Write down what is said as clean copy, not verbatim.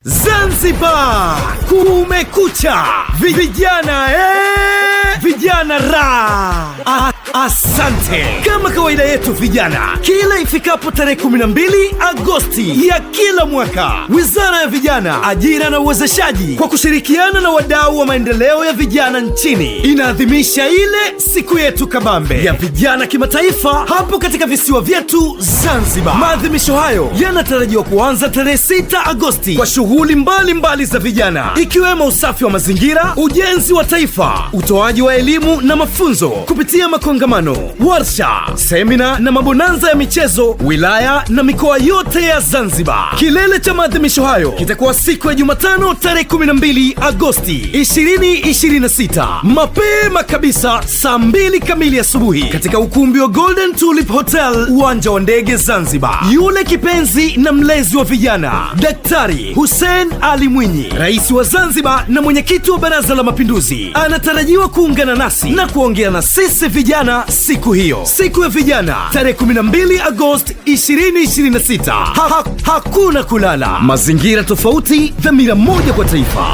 Zanzibar kumekucha, vijana vijana ra. Asante. Kama kawaida yetu vijana, kila ifikapo tarehe 12 Agosti ya kila mwaka, Wizara ya Vijana, Ajira na Uwezeshaji kwa kushirikiana na wadau wa maendeleo ya vijana nchini inaadhimisha ile siku yetu kabambe ya vijana kimataifa hapo katika visiwa vyetu Zanzibar. Maadhimisho hayo yanatarajiwa kuanza tarehe 6 Agosti kwa shughuli mbalimbali za vijana, ikiwemo usafi wa mazingira, ujenzi wa taifa, utoaji wa elimu na mafunzo kupitia makongamano, warsha, semina na mabonanza ya michezo wilaya na mikoa yote ya Zanzibar. Kilele cha maadhimisho hayo kitakuwa siku ya Jumatano tarehe 12 Agosti 2026 mapema kabisa saa 2 kamili asubuhi katika ukumbi wa Golden Tulip Hotel, uwanja wa ndege Zanzibar. Yule kipenzi na mlezi wa vijana Daktari Hussein Ali Mwinyi, Rais wa Zanzibar na mwenyekiti wa Baraza la Mapinduzi, anatarajiwa kuungana nasi na kuongea na sisi vijana siku hiyo, siku ya vijana tarehe 12 Agosti 2026. Hakuna kulala. Mazingira tofauti, dhamira moja kwa taifa.